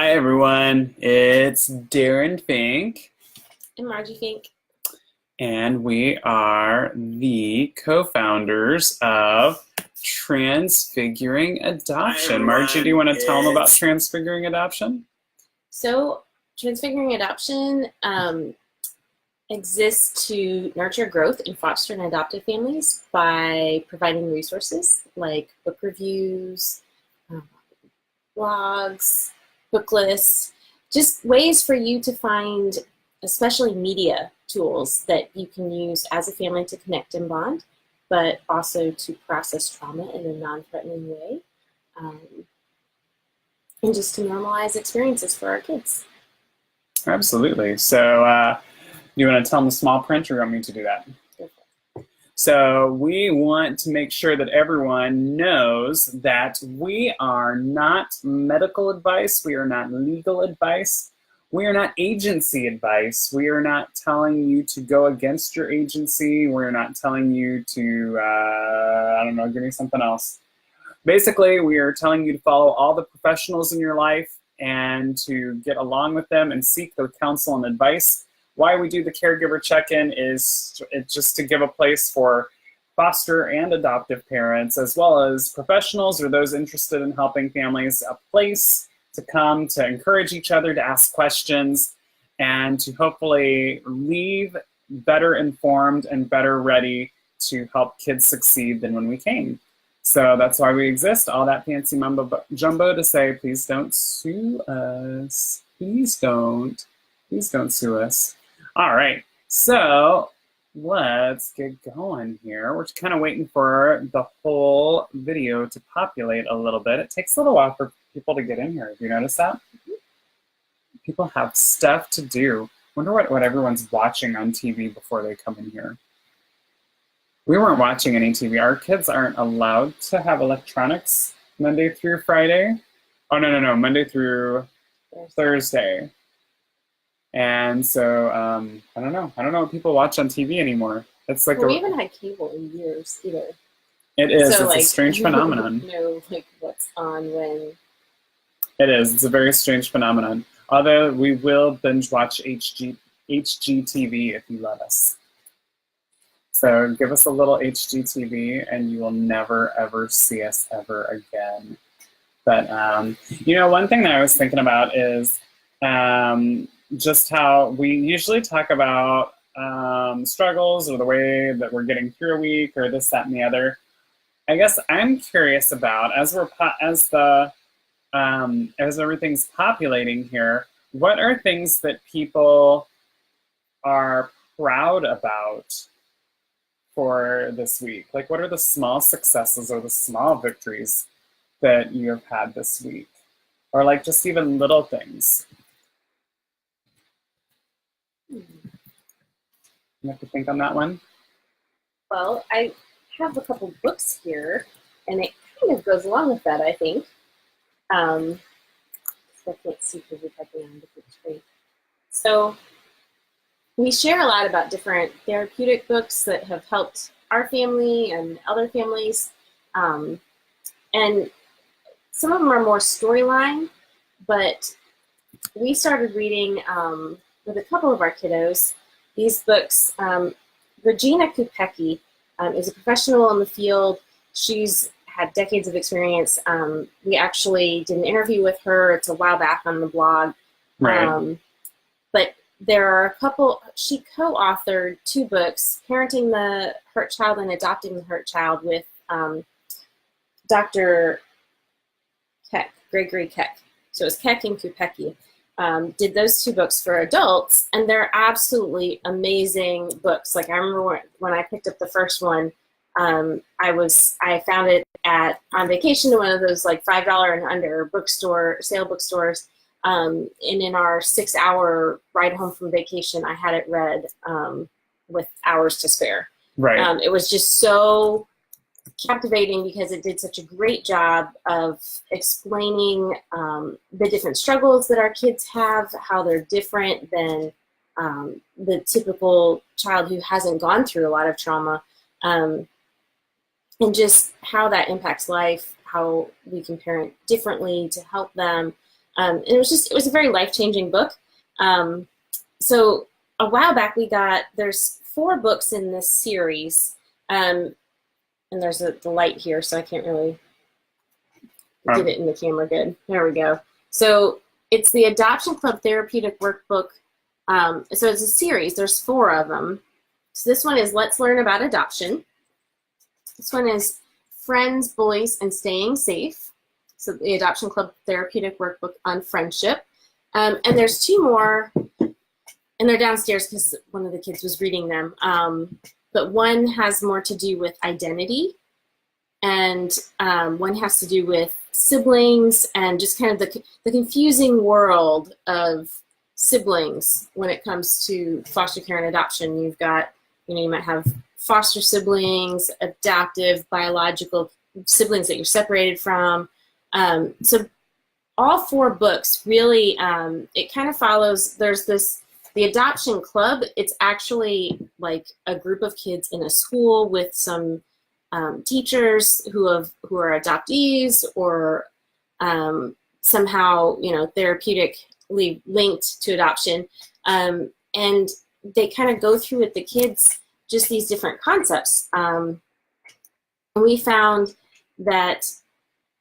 Hi everyone, it's Darren Fink, And Margie Fink. and we are the co-founders of Transfiguring Adoption. Margie, do you want to tell them about Transfiguring Adoption? So, Transfiguring Adoption exists to nurture growth in foster and adoptive families by providing resources like book reviews, blogs, book lists, just ways for you to find, especially media tools that you can use as a family to connect and bond, but also to process trauma in a non-threatening way, and just to normalize experiences for our kids. Absolutely. So, do you want to tell them the small print, or you want me to do that? So we want to make sure that everyone knows that we are not medical advice, we are not legal advice, we are not agency advice, we are not telling you to go against your agency, we're not telling you to, give me something else. Basically, we are telling you to follow all the professionals in your life and to get along with them and seek their counsel and advice. Why we do the caregiver check-in is just to give a place for foster and adoptive parents, as well as professionals or those interested in helping families, a place to come to encourage each other, to ask questions, and to hopefully leave better informed and better ready to help kids succeed than when we came. So that's why we exist. All that fancy mumbo jumbo to say, please don't sue us. Please don't sue us. All right, so let's get going here. We're kind of waiting for the whole video to populate a little bit. It takes a little while for people to get in here. Have you noticed that? People have stuff to do. Wonder what everyone's watching on TV before they come in here. We weren't watching any TV. Our kids aren't allowed to have electronics Monday through Friday. Oh, no, Monday through Thursday. And so, I don't know what people watch on TV anymore. It's like we haven't had cable in years either. It is. So, it's a strange phenomenon. Know what's on when. It is. It's a very strange phenomenon. Although we will binge watch HGTV if you let us. So give us a little HGTV and you will never ever see us ever again. But one thing that I was thinking about is just how we usually talk about struggles or the way that we're getting through a week or this, that, and the other. I guess I'm curious about as everything's populating here, what are things that people are proud about for this week? Like, what are the small successes or the small victories that you have had this week? Or like just even little things. You have to think on that one. Well, I have a couple books here, and it kind of goes along with that, I think. So I can't see because we're typing on a different screen. So we share a lot about different therapeutic books that have helped our family and other families. And some of them are more storyline, but we started reading with a couple of our kiddos these books. Regina Kupecki is a professional in the field. She's had decades of experience. We actually did an interview with her. It's a while back on the blog. Right. But there are a couple, she co-authored 2 books, Parenting the Hurt Child and Adopting the Hurt Child with Dr. Keck, Gregory Keck. So it was Keck and Kupecki. Did those 2 books for adults, and they're absolutely amazing books. Like I remember when I picked up the first one, I found it on vacation to one of those like $5 and under sale bookstores. And in our 6-hour ride home from vacation, I had it read with hours to spare. Right. It was just so captivating because it did such a great job of explaining the different struggles that our kids have, how they're different than the typical child who hasn't gone through a lot of trauma, and just how that impacts life, how we can parent differently to help them. And it was a very life-changing book. So a while back there's 4 books in this series, and there's the light here, so I can't really get it in the camera good. There we go. So it's the Adoption Club Therapeutic Workbook. So it's a series. There's 4 of them. So this one is Let's Learn About Adoption. This one is Friends, Bullies, and Staying Safe. So the Adoption Club Therapeutic Workbook on Friendship. And there's 2 more, and they're downstairs because one of the kids was reading them. But one has more to do with identity, and one has to do with siblings and just kind of the confusing world of siblings when it comes to foster care and adoption. You've got, you might have foster siblings, adoptive, biological siblings that you're separated from. So all 4 books really, it kind of follows, there's the Adoption Club. It's actually like a group of kids in a school with some teachers who are adoptees or somehow, therapeutically linked to adoption. And they kind of go through with the kids just these different concepts. And we found that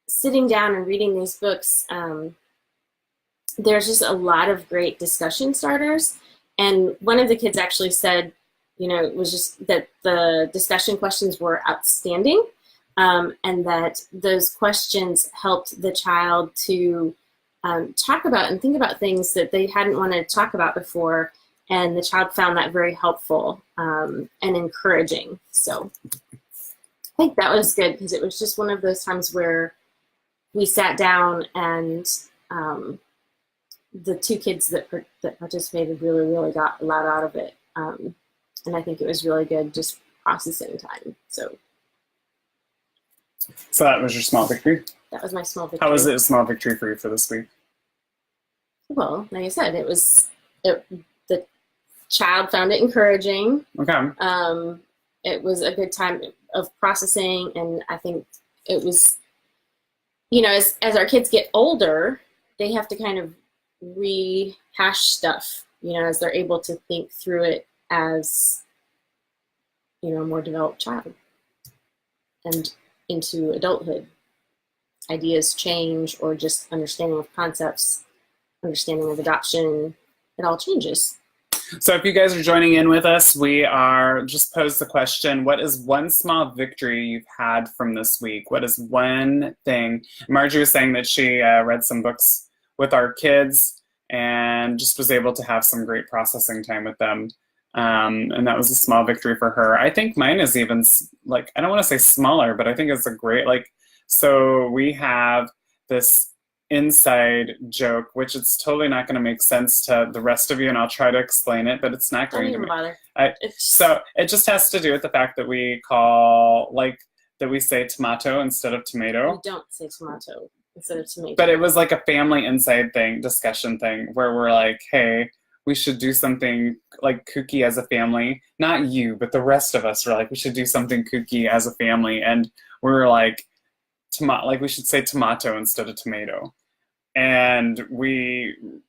sitting down and reading these books, there's just a lot of great discussion starters. And one of the kids actually said, it was just that the discussion questions were outstanding, and that those questions helped the child to talk about and think about things that they hadn't wanted to talk about before. And the child found that very helpful and encouraging. So I think that was good, because it was just one of those times where we sat down and the 2 kids that participated really, really got a lot out of it. And I think it was really good, just processing time. So that was your small victory? That was my small victory. How was it a small victory for you for this week? Well, like I said, the child found it encouraging. Okay. It was a good time of processing, and I think it was, as our kids get older, they have to kind of rehash stuff, as they're able to think through it as, a more developed child and into adulthood. Ideas change, or just understanding of concepts, understanding of adoption, it all changes. So if you guys are joining in with us, we are just posed the question, what is one small victory you've had from this week? What is one thing? Margie was saying that she read some books with our kids and just was able to have some great processing time with them. And that was a small victory for her. I think mine is even, I don't want to say smaller, but I think it's a great, so we have this inside joke, which it's totally not going to make sense to the rest of you, and I'll try to explain it, but it's not going to bother. So it just has to do with the fact that we call, that we say tomato instead of tomato. We don't say tomato instead of tomato. But it was like a family inside discussion thing, where we're like, hey, we should do something kooky as a family. Not you, but the rest of us were like, we should do something kooky as a family. And we were like, we should say tomato instead of tomato. And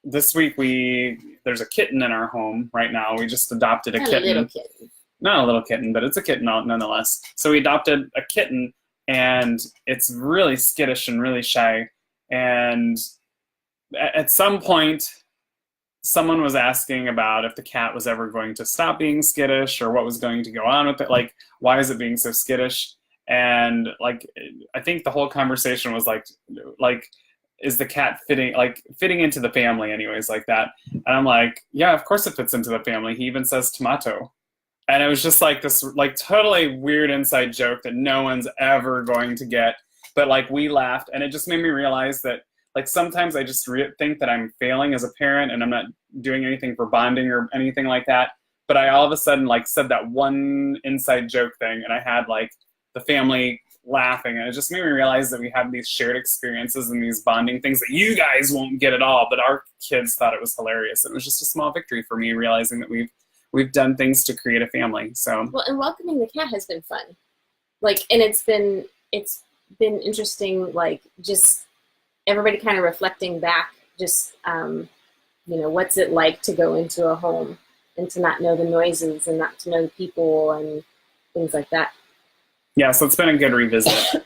this week there's a kitten in our home right now. We just adopted a kitten. A little kitten. Not a little kitten, but it's a kitten nonetheless. So we adopted a kitten, and it's really skittish and really shy. And at some point, someone was asking about if the cat was ever going to stop being skittish, or what was going to go on with it. Why is it being so skittish? And I think the whole conversation was is the cat fitting into the family anyways, like that? And I'm like, yeah, of course it fits into the family. He even says tomato. And it was just this totally weird inside joke that no one's ever going to get. But we laughed, and it just made me realize that sometimes I just think that I'm failing as a parent, and I'm not doing anything for bonding or anything like that. But I all of a sudden said that one inside joke thing, and I had the family laughing, and it just made me realize that we have these shared experiences and these bonding things that you guys won't get at all, but our kids thought it was hilarious. It was just a small victory for me, realizing that we've done things to create a family. So well, and welcoming the cat has been fun, and it's been interesting, just everybody kind of reflecting back just, what's it like to go into a home and to not know the noises and not to know the people and things like that. Yeah, so it's been a good revisit.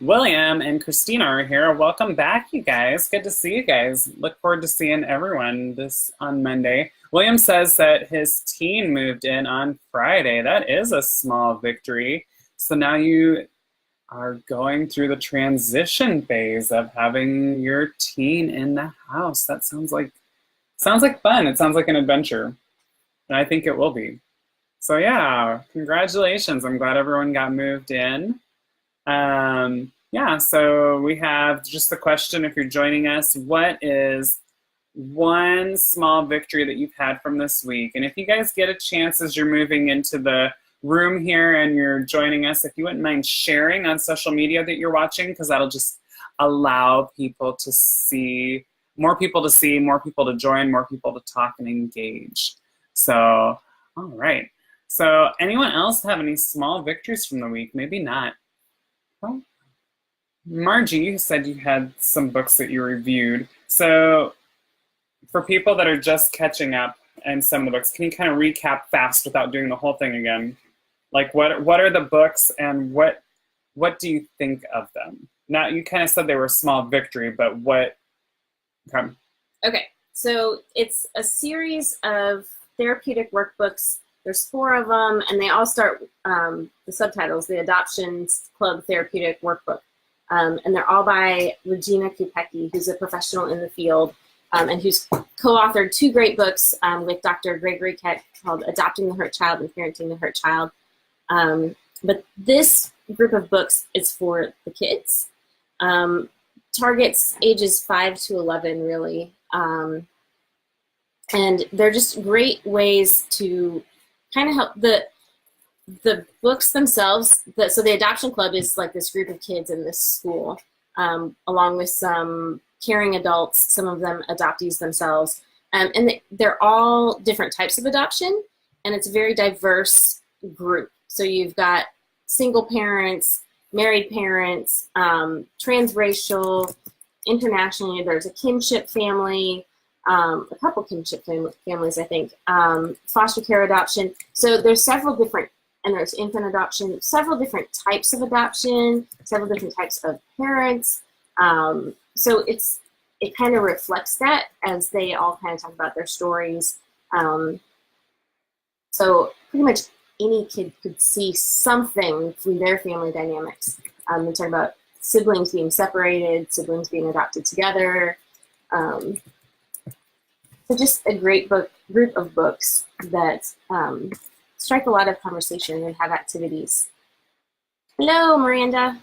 William and Christina are here. Welcome back, you guys. Good to see you guys. Look forward to seeing everyone on Monday. William says that his teen moved in on Friday. That is a small victory. So now you are going through the transition phase of having your teen in the house. That sounds like fun. It sounds like an adventure. And I think it will be. So yeah, congratulations. I'm glad everyone got moved in. Yeah, so we have just the question, if you're joining us, what is one small victory that you've had from this week? And if you guys get a chance as you're moving into the room here and you're joining us, if you wouldn't mind sharing on social media that you're watching, because that'll just allow people to see, more people to join, more people to talk and engage. So, all right. So anyone else have any small victories from the week? Maybe not. Oh. Margie, you said you had some books that you reviewed. So for people that are just catching up and some of the books, can you kind of recap fast without doing the whole thing again? Like what are the books and what do you think of them? Now, you kind of said they were a small victory, but what? Okay, so it's a series of therapeutic workbooks. There's 4 of them, and they all start, the subtitles, the Adoption Club Therapeutic Workbook. And they're all by Regina Kupecki, who's a professional in the field, and who's co-authored 2 great books with Dr. Gregory Keck called Adopting the Hurt Child and Parenting the Hurt Child. But this group of books is for the kids. Targets ages 5 to 11, really. And they're just great ways to kind of help the books themselves. So the Adoption Club is like this group of kids in this school, along with some caring adults, some of them adoptees themselves. And they're all different types of adoption, and it's a very diverse group. So you've got single parents, married parents, transracial, internationally, there's a kinship family, a couple kinship families, I think, foster care adoption. So there's several different, and there's infant adoption, several different types of adoption, several different types of parents. So it kind of reflects that as they all kind of talk about their stories. So pretty much any kid could see something from their family dynamics. They talk about siblings being separated, siblings being adopted together. So just a great group of books that strike a lot of conversation and have activities. Hello, Miranda.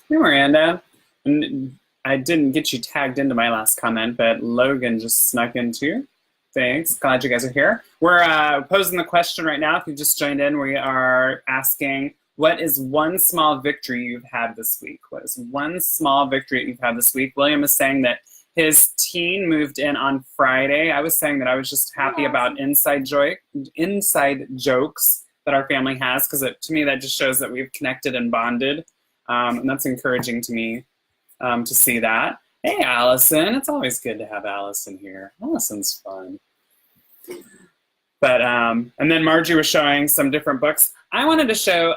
Hey, Miranda. And I didn't get you tagged into my last comment, but Logan just snuck in too. Thanks. Glad you guys are here. We're posing the question right now. If you've just joined in, we are asking, what is one small victory you've had this week? What is one small victory you've had this week? William is saying that his teen moved in on Friday. I was saying that I was just happy about inside jokes that our family has, because to me that just shows that we've connected and bonded, and that's encouraging to me to see that. Hey, Allison. It's always good to have Allison here. Allison's fun. But and then Margie was showing some different books. I wanted to show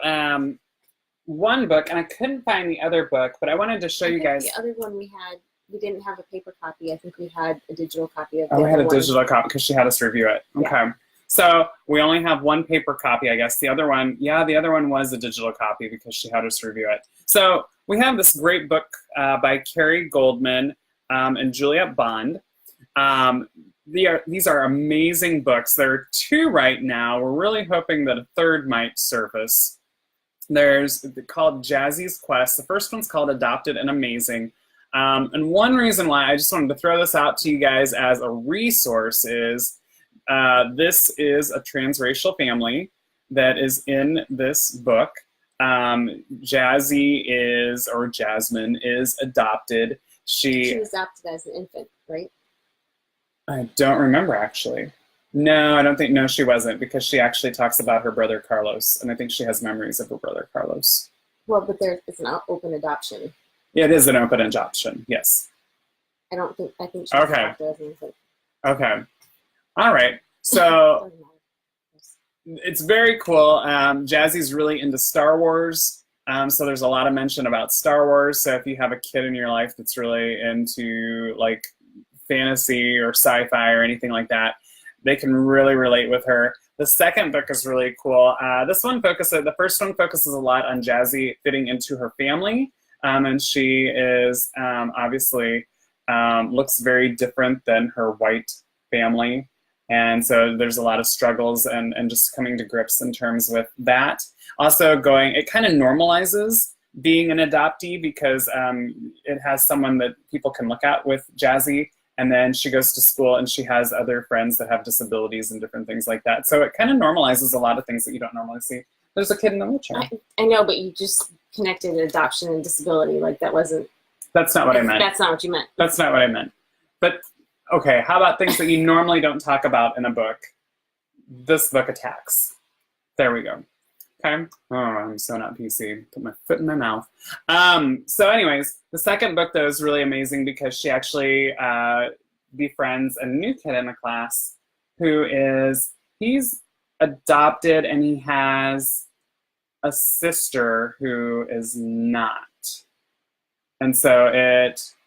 one book, and I couldn't find the other book, but I wanted to show you guys. The other one we didn't have a paper copy. I think we had a digital copy of it. Oh, we had a digital copy because she had us review it. Okay. Yeah. So we only have one paper copy, I guess. The other one was a digital copy because she had us review it. So we have this great book by Carrie Goldman and Juliet Bond. These are amazing books. There are 2 right now. We're really hoping that a 3rd might surface. There's called Jazzy's Quest. The first one's called Adopted and Amazing. And one reason why I just wanted to throw this out to you guys as a resource is this is a transracial family that is in this book. Jasmine is adopted. She was adopted as an infant, right? I don't remember, actually. No, I don't think, no, she wasn't, because she actually talks about her brother Carlos, and I think she has memories of her brother Carlos. Well, but it's an open adoption. Yeah, it is an open adoption, yes. I think she's Okay. adopted. Okay. All right. So it's very cool. Jazzy's really into Star Wars. So there's a lot of mention about Star Wars. So if you have a kid in your life that's really into like fantasy or sci-fi or anything like that, they can really relate with her. The second book is really cool. The first one focuses a lot on Jazzy fitting into her family. And she is obviously looks very different than her white family. And so there's a lot of struggles and just coming to grips in terms with that. Also it kind of normalizes being an adoptee because it has someone that people can look at with Jazzy. And then she goes to school and she has other friends that have disabilities and different things like that. So it kind of normalizes a lot of things that you don't normally see. There's a kid in the wheelchair. I know, but you just connected adoption and disability. Like that wasn't... That's not what I meant. That's not what you meant. That's not what I meant. But, okay, how about things that you normally don't talk about in a book? This book attacks. There we go. Okay. Oh, I'm so not PC. Put my foot in my mouth. So anyways, the second book, though, is really amazing because she actually befriends a new kid in the class he's adopted and he has a sister who is not. And so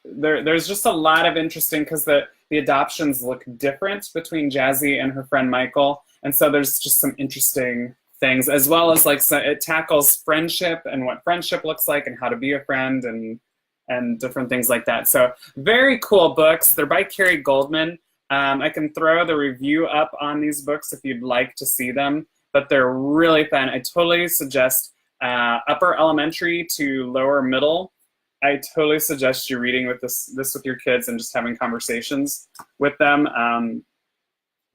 there's just a lot of interesting, because the adoptions look different between Jazzy and her friend Michael. And so there's just some interesting things, as well as like, so it tackles friendship and what friendship looks like and how to be a friend and different things like that. So very cool books. They're by Carrie Goldman. I can throw the review up on these books if you'd like to see them, but they're really fun. I totally suggest upper elementary to lower middle. I totally suggest you reading with this with your kids and just having conversations with them.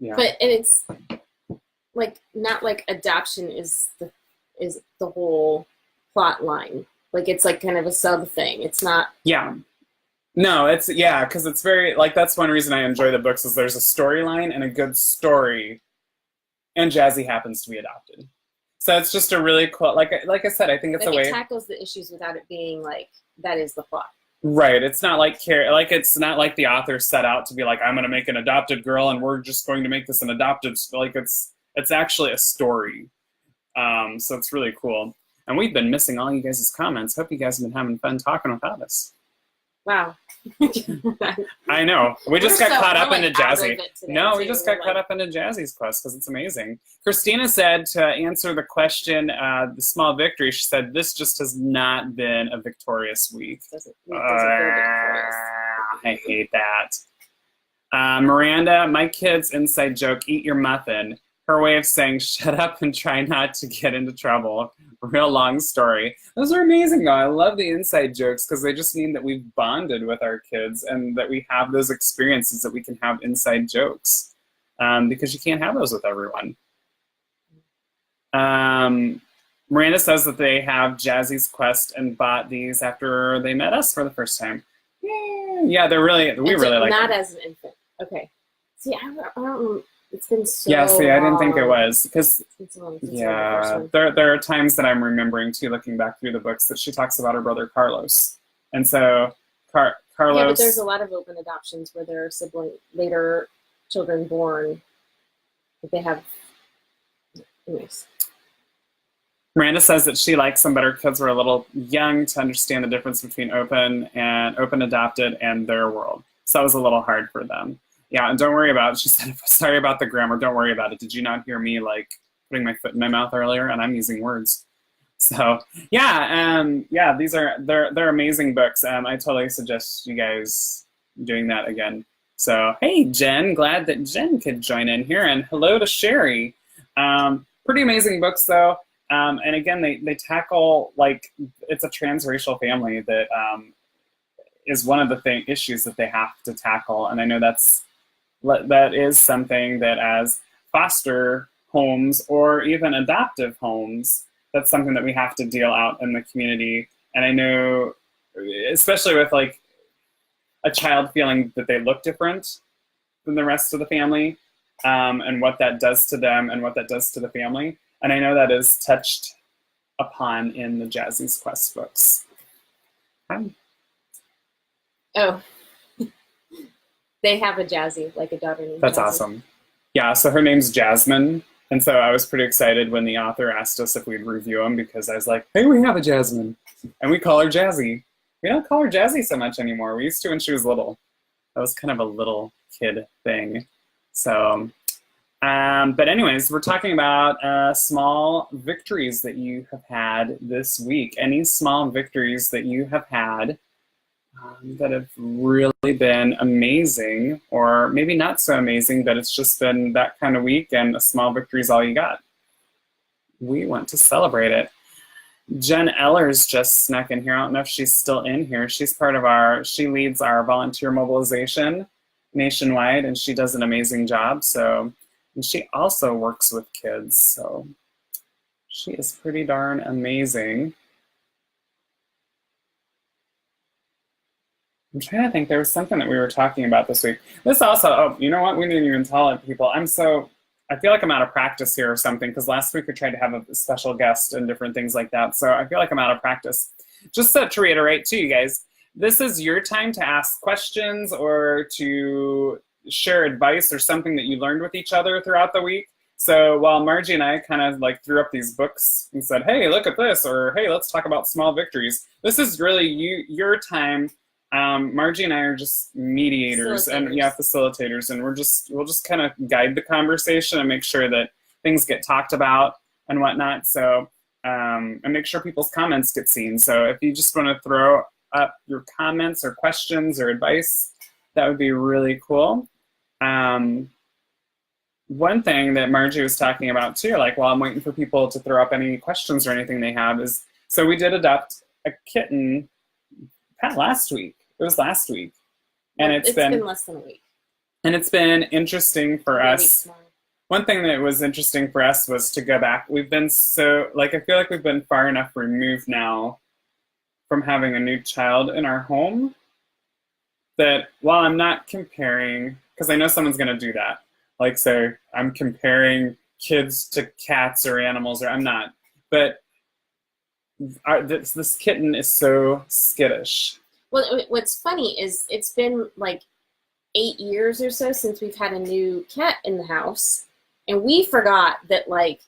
Yeah. But it's like not like adoption is the whole plot line. Like it's like kind of a sub thing. It's not. Yeah. No, because it's very like, that's one reason I enjoy the books is there's a storyline and a good story, and Jazzy happens to be adopted. So it's just a really cool, like I said, I think it's like a way it tackles the issues without it being like that is the plot. Right. It's not like it's not like the author set out to be like, I'm going to make an adopted girl and we're just going to make this an adopted, like it's actually a story. So it's really cool. And we've been missing all you guys' comments. Hope you guys have been having fun talking without us. Wow. I know. We just got caught up into Jazzy. No, we just got caught like... up into Jazzy's quest because it's amazing. Christina said, to answer the question, the small victory, she said, this just has not been a victorious week. I hate that. Miranda, my kid's inside joke, eat your muffin. Her way of saying, shut up and try not to get into trouble. Real long story. Those are amazing, though. I love the inside jokes because they just mean that we've bonded with our kids and that we have those experiences that we can have inside jokes, because you can't have those with everyone. Miranda says that they have Jazzy's Quest and bought these after they met us for the first time. Yeah, we really like not them. As an infant. Okay. See, I don't. It's been so Yeah, see, I didn't think it was. Because, yeah, there are times that I'm remembering, too, looking back through the books, that she talks about her brother Carlos. And so, Carlos... Yeah, but there's a lot of open adoptions where there are later children born. They have... Anyways. Miranda says that she likes them, but her kids were a little young to understand the difference between open adopted and their world. So that was a little hard for them. Yeah, and don't worry about it. She said, sorry about the grammar. Don't worry about it. Did you not hear me, like, putting my foot in my mouth earlier? And I'm using words. So, yeah, they're amazing books. I totally suggest you guys doing that again. So, hey, Jen. Glad that Jen could join in here. And hello to Sherry. Pretty amazing books, though. And again, they tackle, like, it's a transracial family that is one of the issues that they have to tackle. And I know that is something that as foster homes or even adoptive homes, that's something that we have to deal out in the community. And I know, especially with like a child feeling that they look different than the rest of the family, and what that does to them and what that does to the family. And I know that is touched upon in the Jazzy's Quest books. Oh. They have a Jazzy, like a daughter named That's Jazzy. awesome. Yeah, so her name's Jasmine. And so I was pretty excited when the author asked us if we'd review them because I was like, hey, we have a Jasmine. And we call her Jazzy. We don't call her Jazzy so much anymore. We used to when she was little. That was kind of a little kid thing. So, but anyways, we're talking about small victories that you have had this week. Any small victories that you have had that have really been amazing, or maybe not so amazing, but it's just been that kind of week and a small victory is all you got. We want to celebrate it. Jen Ellers just snuck in here. I don't know if she's still in here. She's part of she leads our volunteer mobilization nationwide, and she does an amazing job. So, and she also works with kids. So she is pretty darn amazing. I'm trying to think. There was something that we were talking about this week. This also, oh, you know what? We didn't even tell it, people. I feel like I'm out of practice here or something, because last week we tried to have a special guest and different things like that. So I feel like I'm out of practice. Just to reiterate to you guys, this is your time to ask questions or to share advice or something that you learned with each other throughout the week. So while Margie and I kind of like threw up these books and said, hey, look at this, or hey, let's talk about small victories, this is really your time. Margie and I are just mediators and facilitators, and we'll just kind of guide the conversation and make sure that things get talked about and whatnot. So and make sure people's comments get seen. So if you just want to throw up your comments or questions or advice, that would be really cool. One thing that Margie was talking about too, like while I'm waiting for people to throw up any questions or anything they have, is so we did adopt a kitten last week. It was last week. And it's been less than a week. And it's been interesting for us. One thing that was interesting for us was to go back. We've been I feel like we've been far enough removed now from having a new child in our home that while I'm not comparing, because I know someone's going to do that, like say I'm comparing kids to cats or animals, or I'm not. But this kitten is so skittish. Well, what's funny is it's been like 8 years or so since we've had a new cat in the house. And we forgot that, like,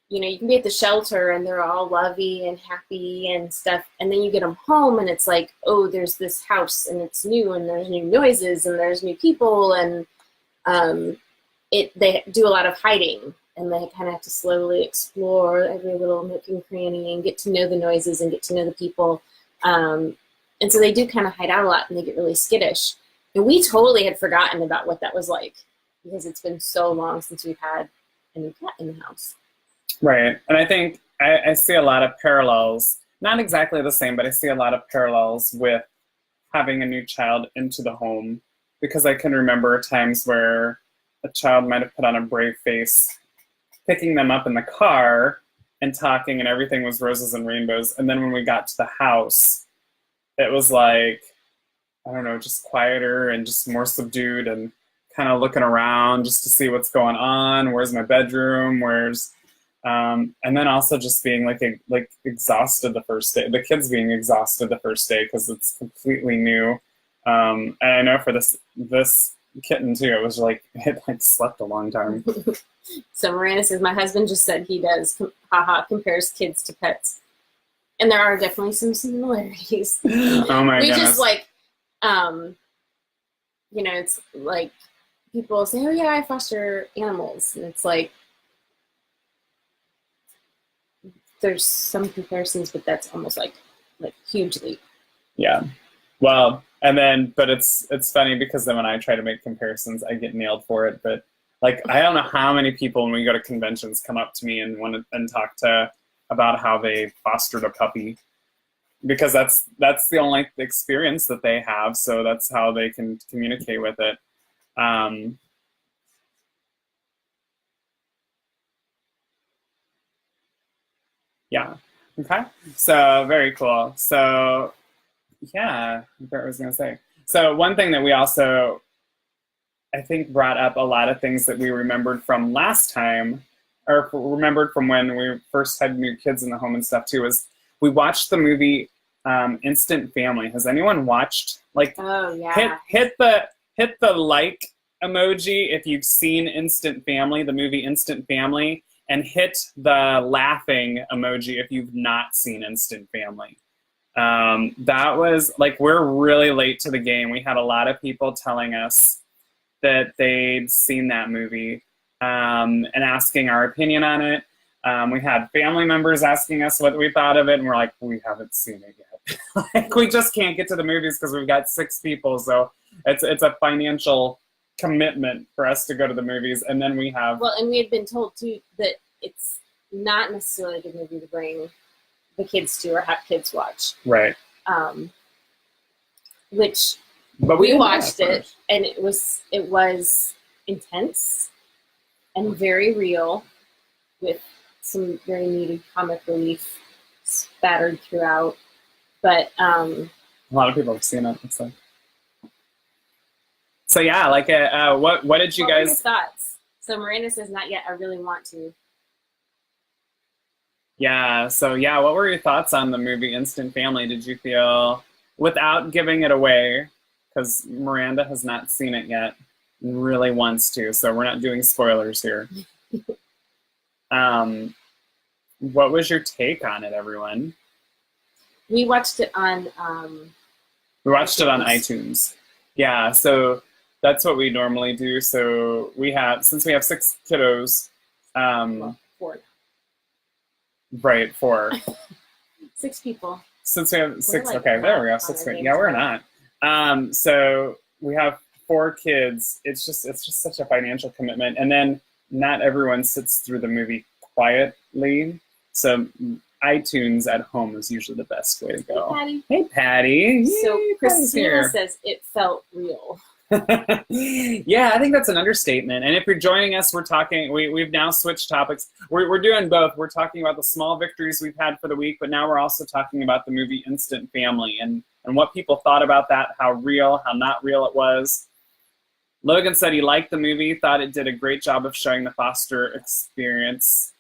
you know, you can be at the shelter and they're all lovey and happy and stuff. And then you get them home and it's like, oh, there's this house and it's new and there's new noises and there's new people. And they do a lot of hiding. And they kind of have to slowly explore every little nook and cranny and get to know the noises and get to know the people. And so they do kind of hide out a lot and they get really skittish. And we totally had forgotten about what that was like because it's been so long since we've had a new cat in the house. Right. And I think I see a lot of parallels, not exactly the same, but I see a lot of parallels with having a new child into the home, because I can remember times where a child might have put on a brave face, picking them up in the car and talking, and everything was roses and rainbows. And then when we got to the house, it was like, I don't know, just quieter and just more subdued and kind of looking around just to see what's going on. Where's my bedroom? And then also just being like exhausted the first day. The kids being exhausted the first day because it's completely new. And I know for this kitten too, it was like it slept a long time. So Miranda says, my husband just said he does, compares kids to pets. And there are definitely some similarities. Oh my goodness. We just you know, it's like people say, oh yeah, I foster animals. And it's like, there's some comparisons, but that's almost like hugely. Yeah. Well, but it's funny because then when I try to make comparisons, I get nailed for it. But like, I don't know how many people when we go to conventions come up to me and want to talk about how they fostered a puppy, because that's the only experience that they have. So that's how they can communicate with it. Yeah. Okay. So very cool. So yeah, I forgot what I was going to say. So one thing that we also, I think, brought up a lot of things that we remembered from last time, or remembered from when we first had new kids in the home and stuff too, was we watched the movie Instant Family. Has anyone watched? Like, oh yeah, hit hit the like emoji if you've seen Instant Family, the movie Instant Family, and hit the laughing emoji if you've not seen Instant Family. That was like, we're really late to the game. We had a lot of people telling us that they'd seen that movie and asking our opinion on it. We had family members asking us what we thought of it, and we're like, we haven't seen it yet. Like, we just can't get to the movies because we've got 6 people, so it's a financial commitment for us to go to the movies. And then we have... Well, and we had been told, too, that it's not necessarily a good movie to bring the kids to or have kids watch. Right. But we watched it, and it was intense and very real, with some very needed comic relief spattered throughout. But a lot of people have seen it. So yeah, like what did you guys? What were your thoughts? So Miranda says, "Not yet. I really want to." Yeah. So yeah, what were your thoughts on the movie Instant Family? Did you feel, without giving it away, because Miranda has not seen it yet, and really wants to, so we're not doing spoilers here. What was your take on it, everyone? We watched it on. We watched it on iTunes. Yeah, so that's what we normally do. So since we have 6 kiddos. 4. Right, 4. 6 people. Since we have 6, like okay, there we go. 6. Yeah, we're not. So we have 4 kids. It's just such a financial commitment, and then not everyone sits through the movie quietly. So iTunes at home is usually the best way to go. Hey, Patty. Hey, Patty. So Yay, Christina says it felt real. Yeah, I think that's an understatement. And if you're joining us, we're talking, we've now switched topics. We're doing both. We're talking about the small victories we've had for the week, but now we're also talking about the movie Instant Family and what people thought about that, how real, how not real it was. Logan said he liked the movie, thought it did a great job of showing the foster experience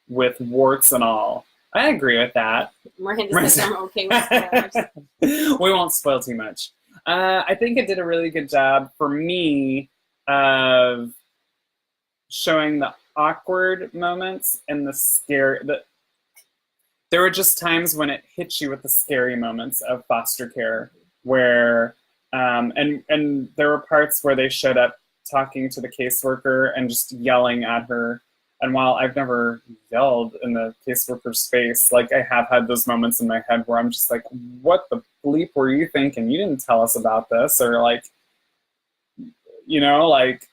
with warts and all. I agree with that. Miranda says I'm okay with spoilers. We won't spoil too much. I think it did a really good job for me of showing the awkward moments and the scary. There were just times when it hit you with the scary moments of foster care, where and there were parts where they showed up talking to the caseworker and just yelling at her. And while I've never yelled in the caseworker's face, like, I have had those moments in my head where I'm just like, what the bleep were you thinking? You didn't tell us about this. Or like, you know, like,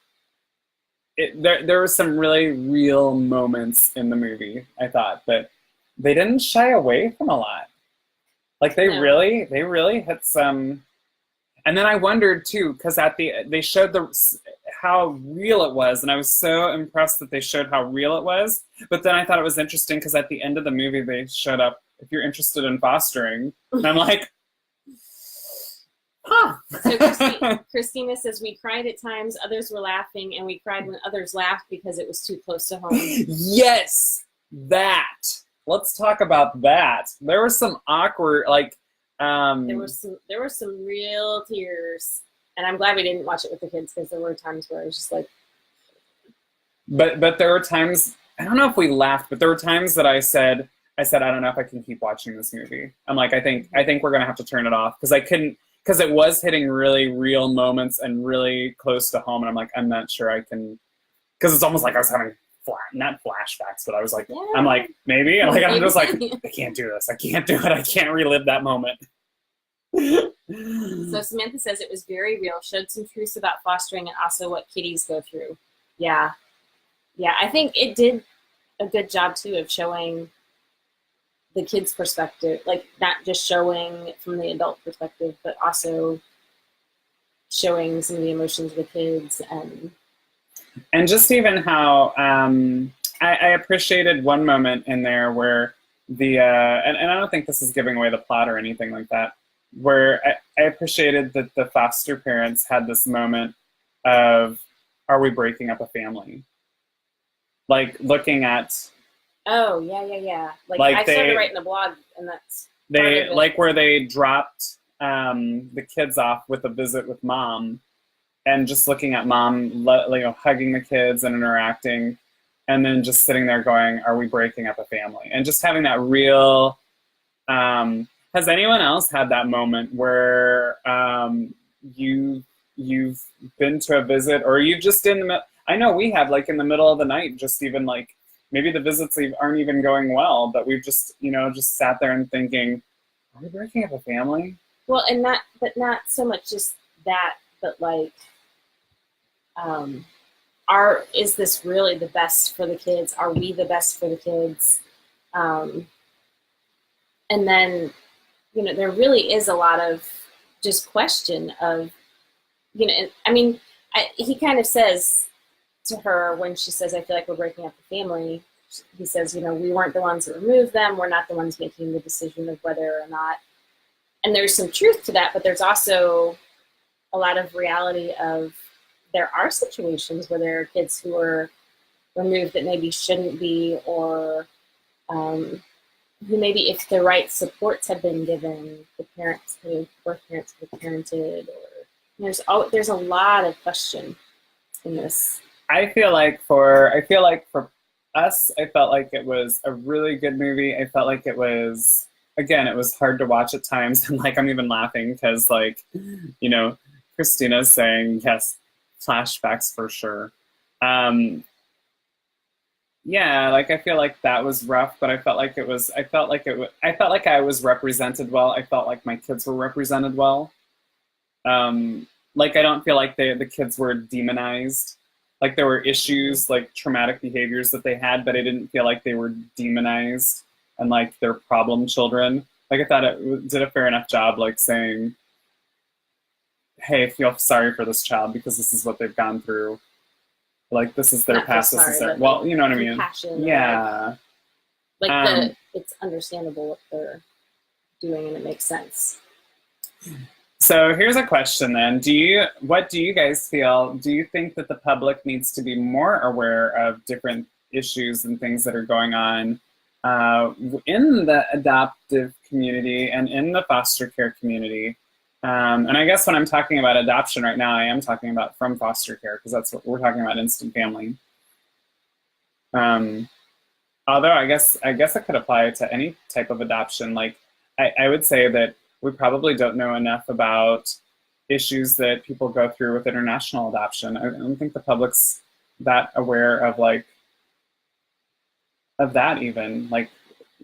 there were some really real moments in the movie, I thought, but they didn't shy away from a lot. Like, they really hit some. And then I wondered too, because they showed how real it was, and I was so impressed that they showed how real it was. But then I thought it was interesting because at the end of the movie they showed up, if you're interested in fostering, and I'm like, huh. So Christina says we cried at times, others were laughing, and we cried when others laughed because it was too close to home. Yes, that. Let's talk about that. There was some awkward, like. There were some real tears, and I'm glad we didn't watch it with the kids because there were times where I was just like. But there were times, I don't know if we laughed, but there were times that I said I don't know if I can keep watching this movie. I'm like, I think we're gonna have to turn it off because I couldn't, because it was hitting really real moments and really close to home, and I'm like, I'm not sure I can, because it's almost like I was having not flashbacks, but I was like, yeah. I'm like, maybe, and like, I'm just like, I can't do this. I can't do it. I can't relive that moment. So Samantha says it was very real, showed some truths about fostering and also what kiddies go through. Yeah, I think it did a good job too of showing the kids' perspective, like not just showing from the adult perspective, but also showing some of the emotions of the kids and just even how I appreciated one moment in there where the and I don't think this is giving away the plot or anything like that, where I appreciated that the foster parents had this moment of, are we breaking up a family? Like looking at. Oh, yeah. Like I started writing a blog, and that's. Like where they dropped the kids off with a visit with mom, and just looking at mom, hugging the kids and interacting, and then just sitting there going, "Are we breaking up a family?" And just having that real. Has anyone else had that moment where you've been to a visit, or you've just in the? I know we had, like, in the middle of the night, just even like maybe the visits aren't even going well, but we've just just sat there and thinking, "Are we breaking up a family?" Well, and not so much just that, but like, is this really the best for the kids? Are we the best for the kids? And then, there really is a lot of just question of, I mean, he kind of says to her when she says, "I feel like we're breaking up the family," he says, "We weren't the ones that removed them. We're not the ones making the decision of whether or not." And there's some truth to that, but there's also a lot of reality of there are situations where there are kids who are removed that maybe shouldn't be, or who maybe, if the right supports had been given, the both parents could have parented, or there's a lot of question in this. I feel like for us, I felt like it was a really good movie. I felt like it was, again, it was hard to watch at times, and like I'm even laughing because, like, Christina's saying yes, flashbacks for sure. Yeah, like I feel like that was rough, but I felt like I was represented well. I felt like my kids were represented well. Like I don't feel like the kids were demonized. Like there were issues, like traumatic behaviors that they had, but I didn't feel like they were demonized and like they're problem children. Like I thought it did a fair enough job, like saying, "Hey, I feel sorry for this child because this is what they've gone through. Like this is their past. This is their well, you know what I mean? Yeah. It's understandable what they're doing and it makes sense." So here's a question then. What do you guys feel? Do you think that the public needs to be more aware of different issues and things that are going on in the adoptive community and in the foster care community? And I guess when I'm talking about adoption right now, I am talking about from foster care because that's what we're talking about, instant family. Although I guess it could apply to any type of adoption. Like I would say that we probably don't know enough about issues that people go through with international adoption. I don't think the public's that aware of that even. Like,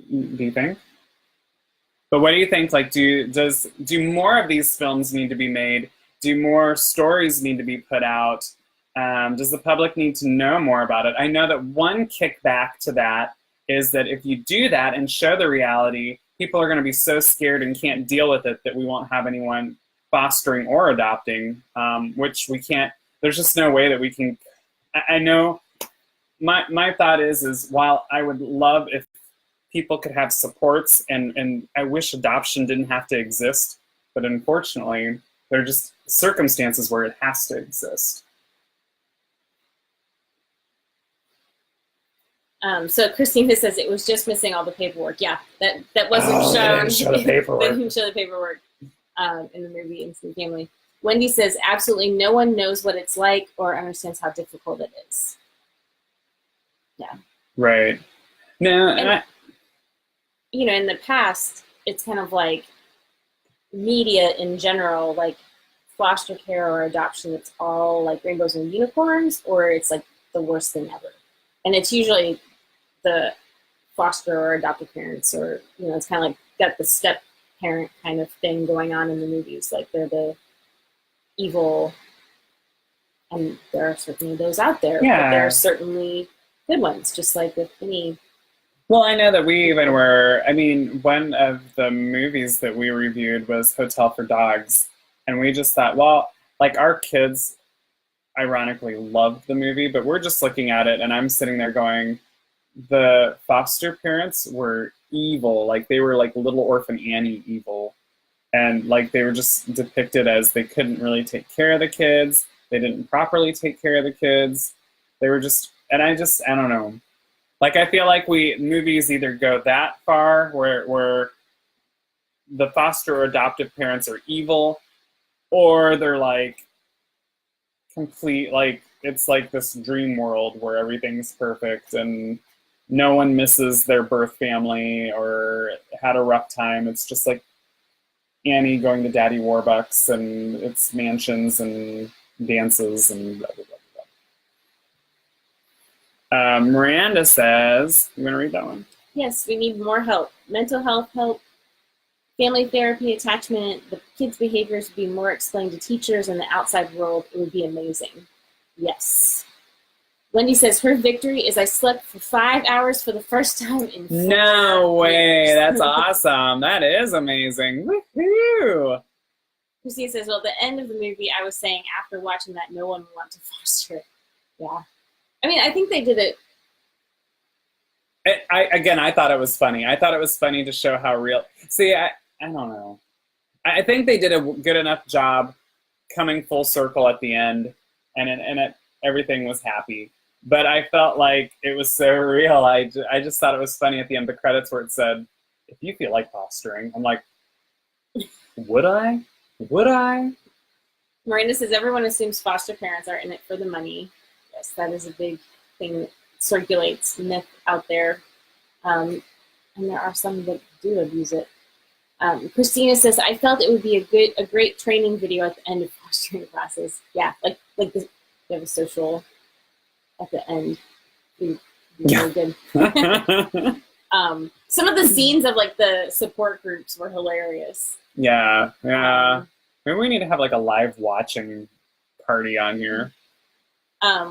do you think? But what do you think? Like, do more of these films need to be made? Do more stories need to be put out? Does the public need to know more about it? I know that one kickback to that is that if you do that and show the reality, people are going to be so scared and can't deal with it that we won't have anyone fostering or adopting, which we can't. There's just no way that we can. I know my thought is while I would love if people could have supports, and I wish adoption didn't have to exist, but unfortunately, there are just circumstances where it has to exist. So Christina says it was just missing all the paperwork. Yeah, that wasn't shown. They didn't show the paperwork. They didn't show the paperwork in the movie Instant Family. Wendy says absolutely no one knows what it's like or understands how difficult it is. Yeah. Right. No, and in the past, it's kind of like media in general, like foster care or adoption, it's all like rainbows and unicorns, or it's like the worst thing ever. And it's usually the foster or adoptive parents, or, it's kind of like got the step parent kind of thing going on in the movies. Like they're the evil, and there are certainly those out there, yeah. But there are certainly good ones, just like with any. Well, I know that we even were, one of the movies that we reviewed was Hotel for Dogs, and we just thought, well, like our kids ironically loved the movie, but we're just looking at it and I'm sitting there going, the foster parents were evil. Like they were like little orphan Annie evil. And like they were just depicted as they couldn't really take care of the kids. They didn't properly take care of the kids. They were just, and I don't know. Like I feel like movies either go that far where the foster or adoptive parents are evil, or they're like complete, like, it's like this dream world where everything's perfect and no one misses their birth family or had a rough time. It's just like Annie going to Daddy Warbucks and it's mansions and dances and blah, blah, blah, blah. Miranda says, you want to read that one? Yes, we need more help. Mental health help, family therapy, attachment, the kids' behaviors would be more explained to teachers and the outside world. It would be amazing. Yes. Wendy says her victory is I slept for 5 hours for the first time in 4 No way. years. That's awesome. That is amazing. Woohoo. Christina says, well, at the end of the movie, I was saying after watching that, no one would want to foster. Yeah. I mean, I think they did it. I thought it was funny. I thought it was funny to show how real. See, I don't know. I think they did a good enough job coming full circle at the end, and everything was happy. But I felt like it was so real. I just thought it was funny at the end, the credits where it said, if you feel like fostering. I'm like, would I? Would I? Miranda says everyone assumes foster parents are in it for the money. Yes, that is a big thing that circulates myth out there. And there are some that do abuse it. Christina says, I felt it would be a great training video at the end of fostering classes. Yeah, like they have a social at the end. Really good. Some of the scenes of like the support groups were hilarious. Yeah. Maybe we need to have like a live watching party on here.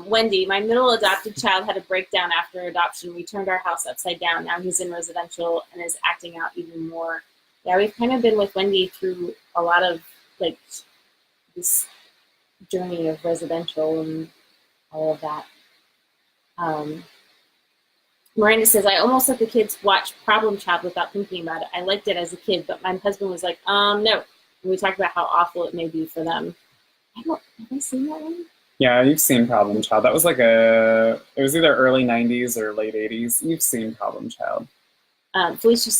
Wendy, my middle adopted child had a breakdown after adoption. We turned our house upside down. Now he's in residential and is acting out even more. Yeah, we've kind of been with Wendy through a lot of like this journey of residential and all of that. Miranda says, I almost let the kids watch Problem Child without thinking about it. I liked it as a kid, but my husband was like, no. And we talked about how awful it may be for them. Have I seen that one? Yeah, you've seen Problem Child. That was like it was either early 90s or late 80s. You've seen Problem Child. Felicia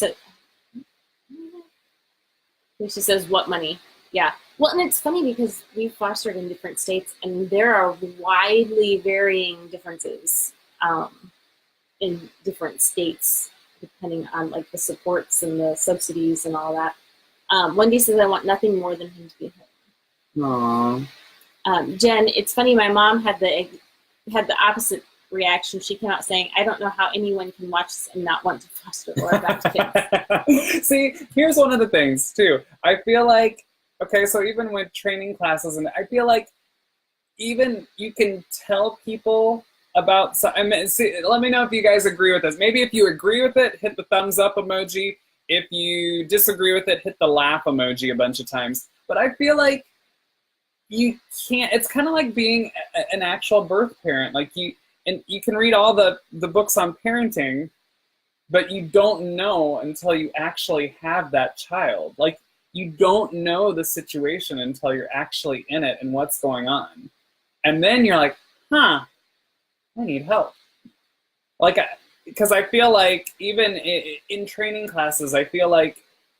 says, what money? Yeah. Well, and it's funny because we fostered in different states, and there are widely varying differences in different states, depending on like the supports and the subsidies and all that. Wendy says, I want nothing more than him to be home. Aww. Jen, it's funny, my mom had the opposite reaction. She came out saying, I don't know how anyone can watch this and not want to foster or adopt kids. See, here's one of the things, too. I feel like, okay, so even with training classes, and I feel like even you can tell people about, see, let me know if you guys agree with this. Maybe if you agree with it, hit the thumbs up emoji. If you disagree with it, hit the laugh emoji a bunch of times. But I feel like you can't, it's kind of like being an actual birth parent. Like you can read all the books on parenting, but you don't know until you actually have that child. Like you don't know the situation until you're actually in it and what's going on. And then you're like, I need help. Like, because I feel like even in training classes, I feel like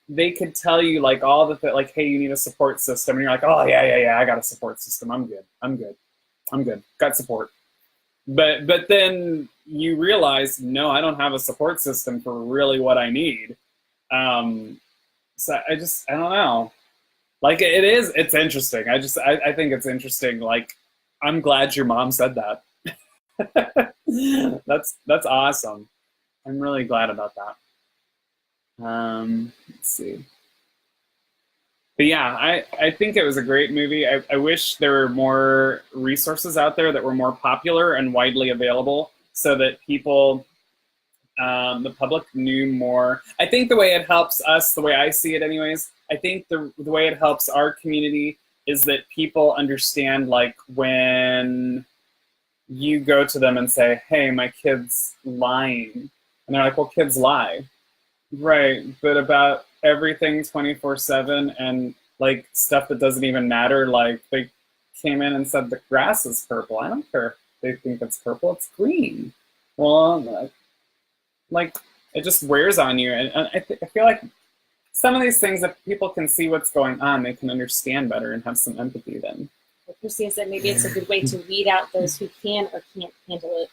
they could tell you like all the like, hey, you need a support system, and you're like, oh yeah, I got a support system. I'm good. Got support. But then you realize, no, I don't have a support system for really what I need. So I don't know. Like it's interesting. I think it's interesting. Like, I'm glad your mom said that. That's awesome. I'm really glad about that. Let's see. But yeah, I think it was a great movie. I wish there were more resources out there that were more popular and widely available so that people, the public knew more. I think the way it helps us, the way I see it anyways, I think the way it helps our community is that people understand, like, when you go to them and say, hey, my kid's lying. And they're like, well, kids lie. Right, but about everything 24/7 and like stuff that doesn't even matter. Like they came in and said the grass is purple. I don't care if they think it's purple, it's green. Well, like it just wears on you. And I feel like some of these things, if people can see what's going on, they can understand better and have some empathy then. Christina said maybe it's a good way to weed out those who can or can't handle it.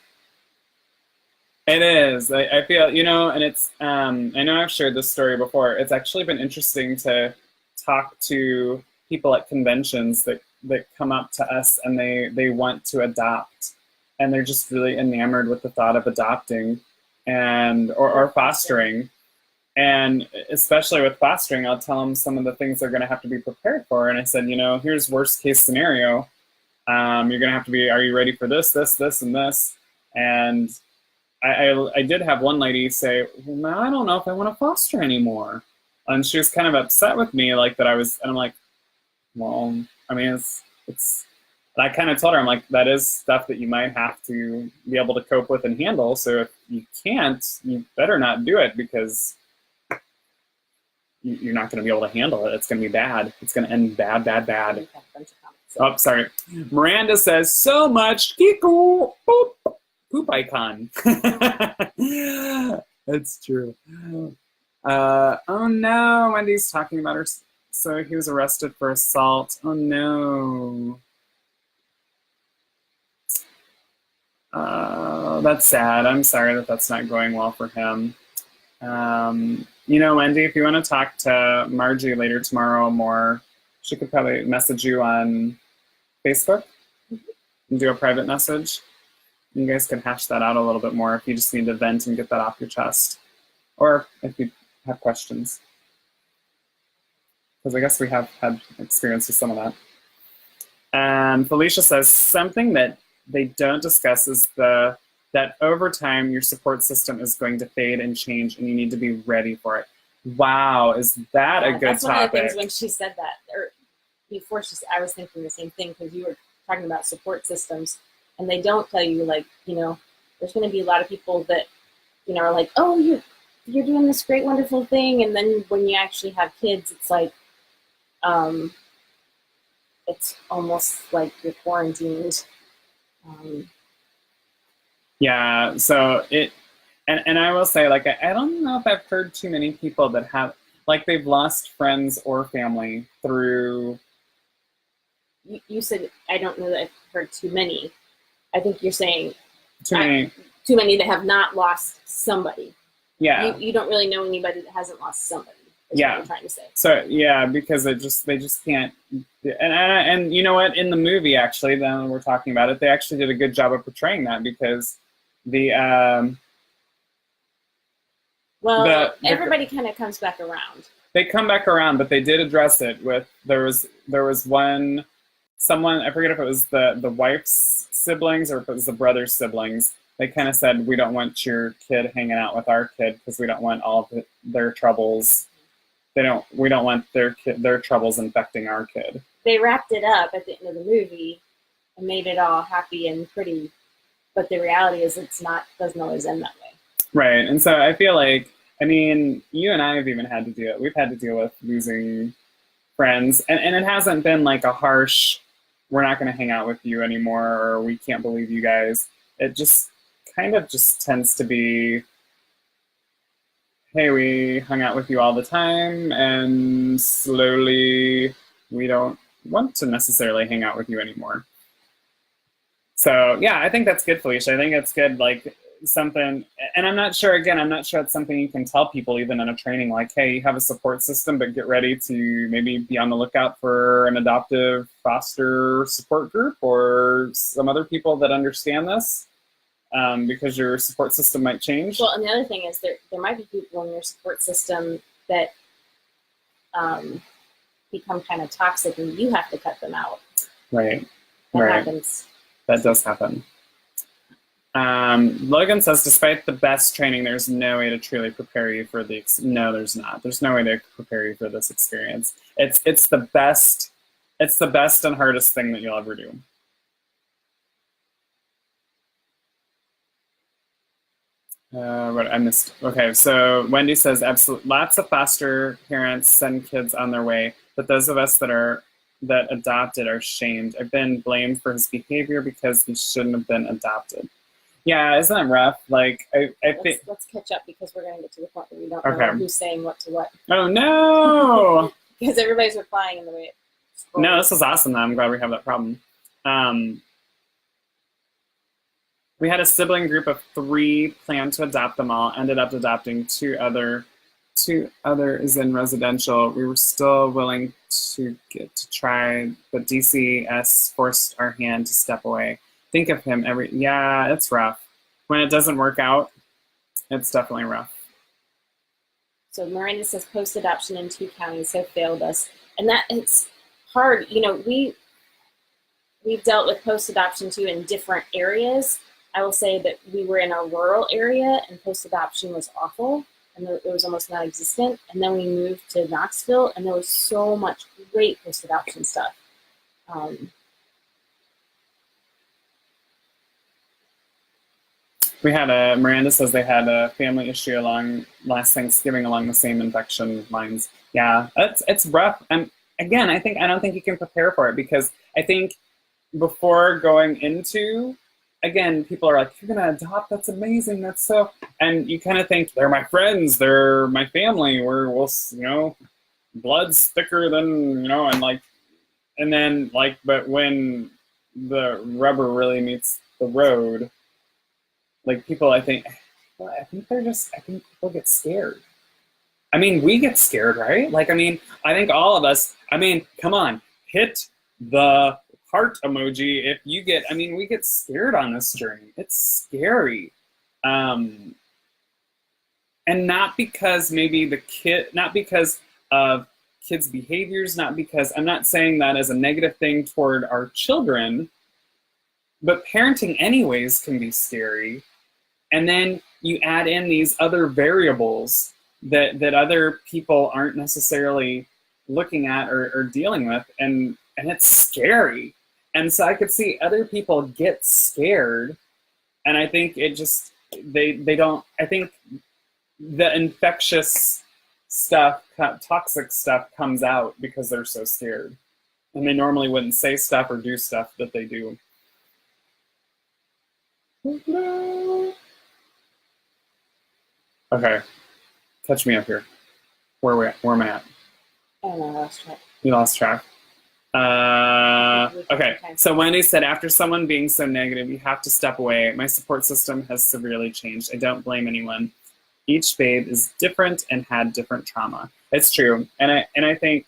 It is. I feel, and it's, I know I've shared this story before. It's actually been interesting to talk to people at conventions that come up to us and they want to adopt. And they're just really enamored with the thought of adopting or fostering. And especially with fostering, I'll tell them some of the things they're going to have to be prepared for. And I said, here's worst case scenario. You're going to have to be, are you ready for this, and this? And I did have one lady say, well, I don't know if I want to foster anymore. And she was kind of upset with me, like that and I'm like, well, I mean, it's, and I kind of told her, I'm like, that is stuff that you might have to be able to cope with and handle. So if you can't, you better not do it because you're not going to be able to handle it. It's going to be bad. It's going to end bad, bad, bad. Oh, sorry. Miranda says, so much Kiko. Boop. Poop icon. That's true. Oh no, Wendy's talking about her. So he was arrested for assault. Oh no. That's sad. I'm sorry that that's not going well for him. Wendy, if you want to talk to Margie later tomorrow more, she could probably message you on Facebook and do a private message. You guys can hash that out a little bit more if you just need to vent and get that off your chest. Or if you have questions. Because I guess we have had experience with some of that. And Felicia says, something that they don't discuss is that over time your support system is going to fade and change and you need to be ready for it. Wow, is that a good that's topic? One of the things when she said that, or before I was thinking the same thing because you were talking about support systems. And they don't tell you, like, there's going to be a lot of people that, are like, oh, you're doing this great, wonderful thing. And then when you actually have kids, it's like, it's almost like you're quarantined. Yeah, so and I will say, like, I don't know if I've heard too many people that have, like, they've lost friends or family through. You said, I don't know that I've heard too many. I think you're saying too many that have not lost somebody. Yeah. You don't really know anybody that hasn't lost somebody. Is Yeah. What I'm trying to say. So yeah, because they just can't. And you know what? In the movie, actually, then we're talking about it, they actually did a good job of portraying that because everybody kind of comes back around. They come back around, but they did address it with there was someone, I forget if it was the wife's siblings or if it was the brother's siblings. They kind of said, we don't want your kid hanging out with our kid because we don't want all of their troubles. We don't want their troubles infecting our kid. They wrapped it up at the end of the movie and made it all happy and pretty, but the reality is doesn't always end that way. Right, and so I feel like, I mean, you and I have even had to do it. We've had to deal with losing friends, and it hasn't been like a harsh, we're not going to hang out with you anymore, or we can't believe you guys. It just kind of just tends to be, hey, we hung out with you all the time, and slowly we don't want to necessarily hang out with you anymore. So yeah, I think that's good, Felicia. I think it's good, like something, and I'm not sure it's something you can tell people even in a training, like, hey, you have a support system, but get ready to maybe be on the lookout for an adoptive foster support group or some other people that understand this, because your support system might change. Well, and the other thing is there might be people in your support system that become kind of toxic and you have to cut them out. Right. That happens. That does happen. Logan says, despite the best training, there's no way to truly prepare you for no, there's not. There's no way to prepare you for this experience. It's the best and hardest thing that you'll ever do. What I missed. Okay, so Wendy says, absolutely, lots of foster parents send kids on their way, but those of us that adopted are shamed. I've been blamed for his behavior because he shouldn't have been adopted. Yeah, isn't that rough? Like, I think... Let's catch up because we're going to get to the point where we don't know who's saying what to what. Oh, no! Because everybody's replying in the way it's No, this is awesome, though. I'm glad we have that problem. We had a sibling group of 3, planned to adopt them all, ended up adopting two others in residential. We were still willing to get to try, but DCS forced our hand to step away. Think of him yeah, it's rough. When it doesn't work out, it's definitely rough. So Miranda says post-adoption in 2 counties have failed us. And that it's hard. You know, we've dealt with post-adoption too in different areas. I will say that we were in a rural area and post-adoption was awful and it was almost non-existent. And then we moved to Knoxville and there was so much great post-adoption stuff. We had Miranda says they had a family issue last Thanksgiving along the same infection lines. Yeah, it's rough. And again, I don't think you can prepare for it because I think before going into, again, people are like, you're going to adopt, that's amazing, that's so, and you kind of think, they're my friends, they're my family, we'll, you know, blood's thicker than, you know, and then, but when the rubber really meets the road, people, I think people get scared. I mean, we get scared, right? I think all of us, come on, hit the heart emoji if you get, we get scared on this journey. It's scary. And not because not because of kids' behaviors, not because, I'm not saying that as a negative thing toward our children, but parenting anyways can be scary. And then you add in these other variables that other people aren't necessarily looking at or dealing with, and it's scary. And so I could see other people get scared, and I think it just, they don't, I think the infectious stuff, toxic stuff comes out because they're so scared. And they normally wouldn't say stuff or do stuff that they do. Okay, catch me up here. Where am I at? Oh, no, I lost track. You lost track. Okay, so Wendy said, after someone being so negative, you have to step away. My support system has severely changed. I don't blame anyone. Each babe is different and had different trauma. It's true, and I think,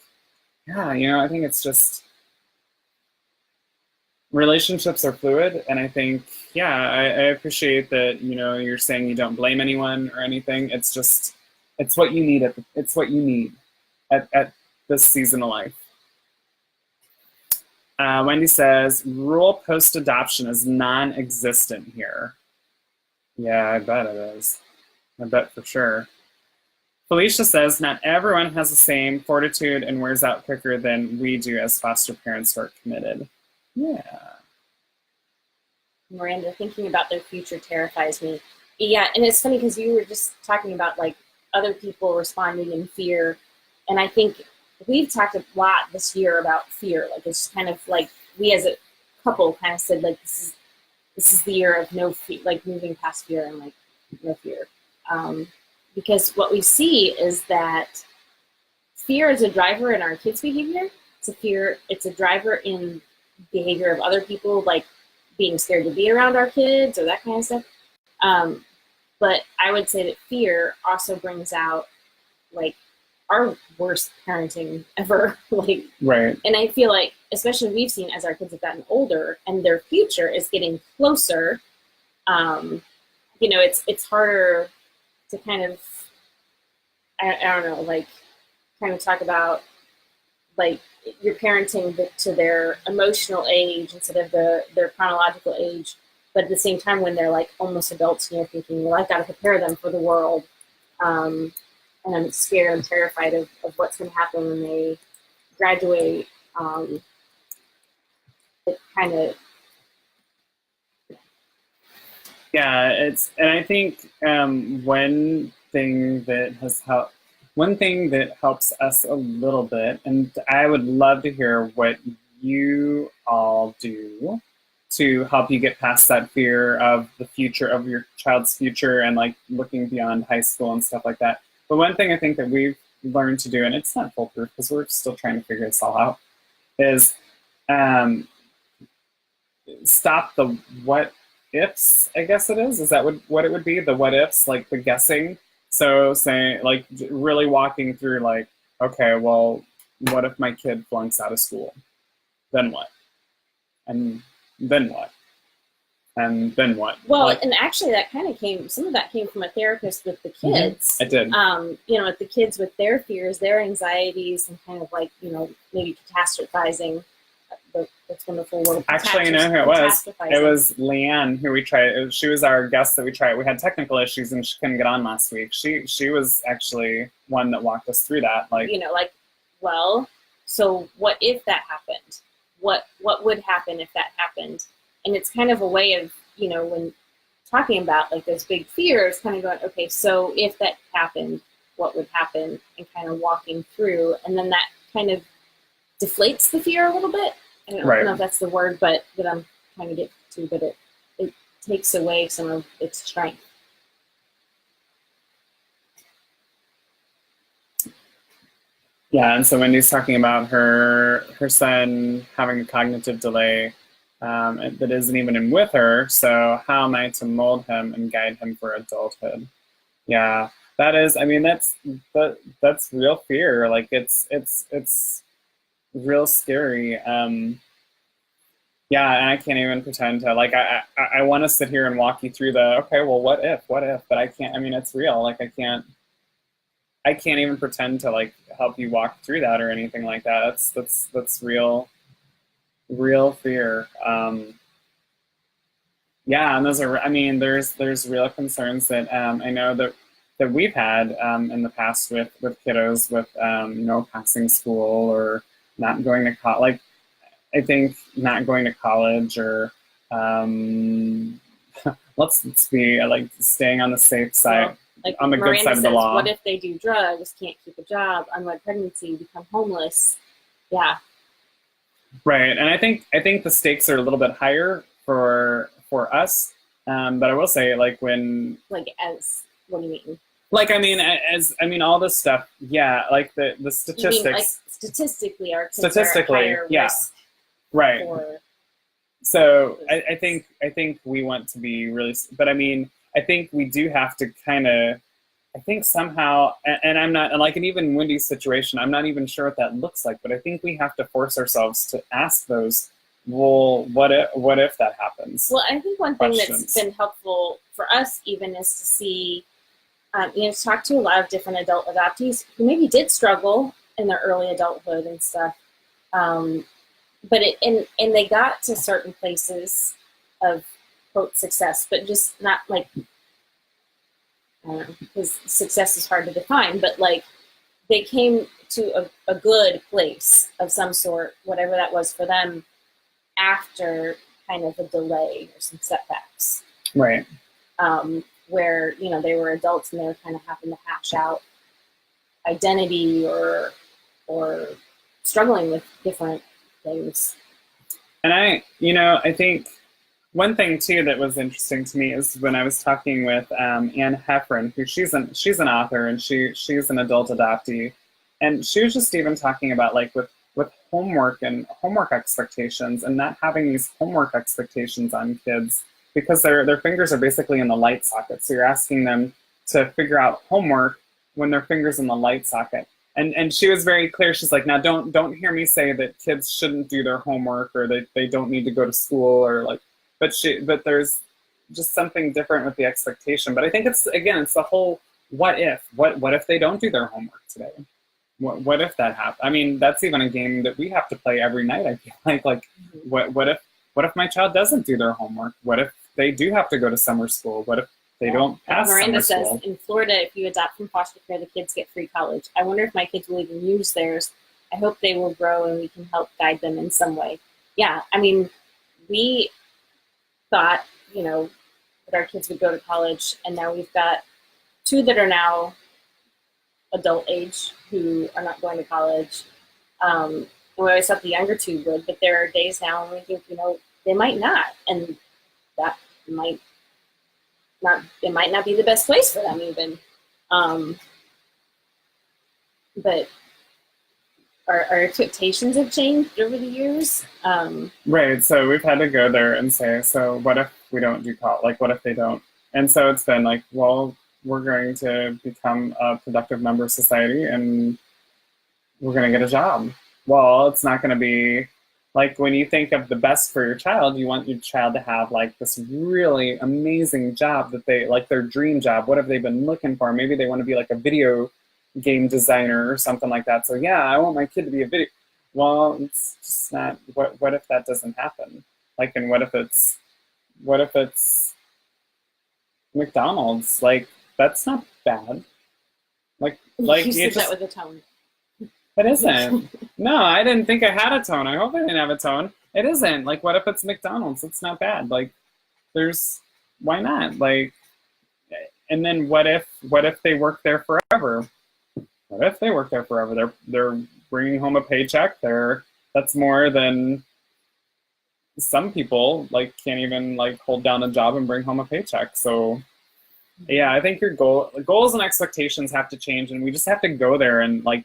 yeah, I think it's just, relationships are fluid, and I think, yeah, I appreciate that, you're saying you don't blame anyone or anything. It's just, it's what you need at this season of life. Wendy says, rural post-adoption is non-existent here. Yeah, I bet it is. I bet for sure. Felicia says, not everyone has the same fortitude and wears out quicker than we do as foster parents who are committed. Yeah. Miranda, thinking about their future terrifies me. Yeah, and it's funny because you were just talking about other people responding in fear, and I think we've talked a lot this year about fear. It's kind of we as a couple kind of said this is the year of no fear, moving past fear and no fear, because what we see is that fear is a driver in our kids' behavior. It's a driver in behavior of other people, being scared to be around our kids or that kind of stuff. But I would say that fear also brings out our worst parenting ever. Right. And I feel especially we've seen as our kids have gotten older and their future is getting closer, it's harder to kind of, I don't know, kind of talk about you're parenting to their emotional age instead of their chronological age, but at the same time when they're almost adults and you're thinking, well, I've got to prepare them for the world, and I'm scared, I'm terrified of what's going to happen when they graduate. It kind of, yeah, and I think one thing that helps us a little bit, and I would love to hear what you all do to help you get past that fear of the future, of your child's future, and looking beyond high school and stuff like that. But one thing I think that we've learned to do, and it's not foolproof because we're still trying to figure this all out, is stop the what ifs, I guess it is. Is that what it would be? The what ifs, like the guessing. So saying, like, really walking through, like, okay, well, what if my kid flunks out of school? Then what? And then what? And then what? Well, like, and actually that kind of some of that came from a therapist with the mm-hmm. kids. It did. With the kids with their fears, their anxieties, and kind of like, maybe catastrophizing. That's wonderful word. Actually, you know who it was? It was Leanne, who we tried. She was our guest that we tried. We had technical issues and she couldn't get on last week. She was actually one that walked us through that. Well, so what if that happened? What would happen if that happened? And it's kind of a way of, when talking about like those big fears, kind of going, okay, so if that happened, what would happen? And kind of walking through, and then that kind of deflates the fear a little bit. I don't know if that's the word, but that I'm trying to get to, but it takes away some of its strength. Yeah, and so Wendy's talking about her son having a cognitive delay that isn't even in with her. So how am I to mold him and guide him for adulthood? Yeah, that is. I mean, that's real fear. Like it's real scary. Yeah, and I can't even pretend to, like, I want to sit here and walk you through okay, well, what if, but I can't. I mean, it's real. Like, I can't even pretend to, like, help you walk through that or anything like that. That's real fear. Yeah, and those are, I mean, there's real concerns that I know that we've had in the past with kiddos with no passing school or not going to college. Like, I think not going to college or let's be like staying on the safe side, on the good side of the law. What if they do drugs, can't keep a job, unwed pregnancy, become homeless? Yeah. Right, and I think the stakes are a little bit higher for us, but I will say, like, when what do you mean? Like, I mean, all this stuff, yeah, like the statistics. You mean, like, statistically, our kids are at higher risk. Right. So I think we want to be really, but I mean, I think we do have to kind of, I think somehow, and I'm not, like, in even Wendy's situation, I'm not even sure what that looks like, but I think we have to force ourselves to ask those, well, what if that happens? Well, I think one thing that's been helpful for us even is to see, to talk to a lot of different adult adoptees who maybe did struggle in their early adulthood and stuff. But and they got to certain places of, quote, success, but just not like, I don't know, because success is hard to define, but like they came to a good place of some sort, whatever that was for them, after kind of a delay or some setbacks. Right. Where, they were adults and they were kind of having to hash out identity or struggling with different things. And I think one thing too that was interesting to me is when I was talking with Anne Heffron, who she's an author and she's an adult adoptee, and she was just even talking about, like, with homework and homework expectations, and not having these homework expectations on kids because their fingers are basically in the light socket. So you're asking them to figure out homework when their fingers in the light socket. And she was very clear. She's like, now don't hear me say that kids shouldn't do their homework or that they don't need to go to school or like, but there's just something different with the expectation. But I think it's the whole what if they don't do their homework today? What if that happens? I mean, that's even a game that we have to play every night. I feel like what if my child doesn't do their homework? What if they do have to go to summer school? What if they don't pass Miranda summer school? says, in Florida, if you adopt from foster care, the kids get free college. I wonder if my kids will even use theirs. I hope they will grow and we can help guide them in some way. Yeah, I mean, we thought, that our kids would go to college, and now we've got 2 that are now adult age who are not going to college. And we always thought the younger 2 would, but there are days now when we think, they might not, and that might not be the best place for them even. But our expectations have changed over the years. Right. So we've had to go there and say, so what if we don't do college? Like, what if they don't? And so it's been like, well, we're going to become a productive member of society and we're going to get a job. Well, it's not going to be like when you think of the best for your child, you want your child to have like this really amazing job that they like their dream job. What have they been looking for? Maybe they want to be like a video game designer or something like that. So yeah, I want my kid to be a video. Well, it's just not. What if that doesn't happen? Like, and what if it's McDonald's? Like, that's not bad. Like You you said that just with a tone. it isn't. No, I didn't think I had a tone. I hope I didn't have a tone. It isn't. Like, what if it's McDonald's? It's not bad. Like, why not? Like, and then what if they work there forever? What if they work there forever? They're bringing home a paycheck. That's more than some people like can't even like hold down a job and bring home a paycheck. So yeah, I think your goals and expectations have to change, and we just have to go there and like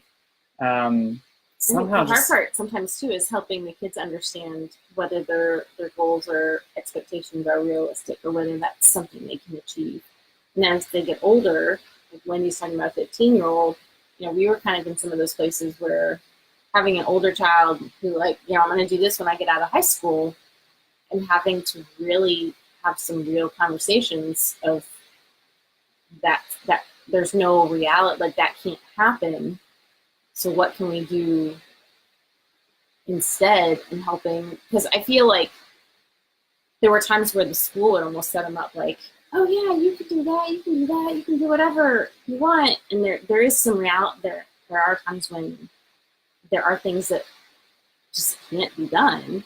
somehow the hard part sometimes too is helping the kids understand whether their goals or expectations are realistic or whether that's something they can achieve. And as they get older, like Wendy's talking about a 15-year-old, we were kind of in some of those places where having an older child who like, I'm going to do this when I get out of high school, and having to really have some real conversations of that there's no reality, like that can't happen. So what can we do instead in helping? Because I feel like there were times where the school would almost set them up like, oh yeah, you can do that, you can do that, you can do whatever you want. And there is some reality there. There are times when there are things that just can't be done.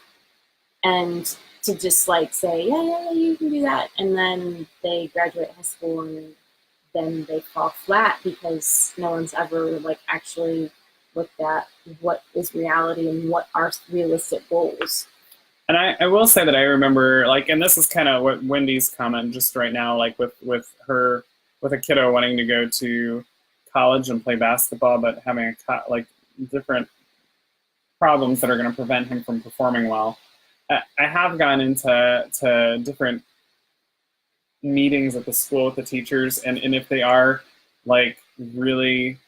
And to just like say, yeah, you can do that. And then they graduate high school and then they fall flat because no one's ever like actually looked at what is reality and what are realistic goals. And I will say that I remember, like, and this is kind of what Wendy's comment just right now, like with a kiddo wanting to go to college and play basketball, but having like different problems that are going to prevent him from performing well. I have gone into different meetings at the school with the teachers, and if they are like really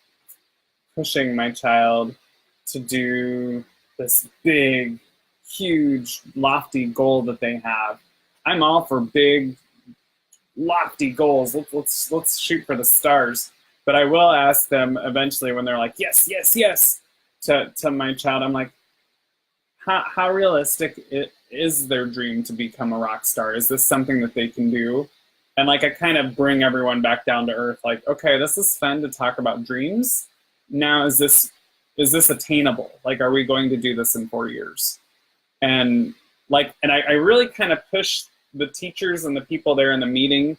pushing my child to do this big, huge, lofty goal that they have, I'm all for big, lofty goals. Let's shoot for the stars. But I will ask them eventually when they're like, yes, yes, yes, to my child. I'm like, how realistic is their dream to become a rock star? Is this something that they can do? And like, I kind of bring everyone back down to earth. Like, okay, this is fun to talk about dreams. Now, is this attainable? Like, are we going to do this in 4 years? And like, and I really kind of push the teachers and the people there in the meeting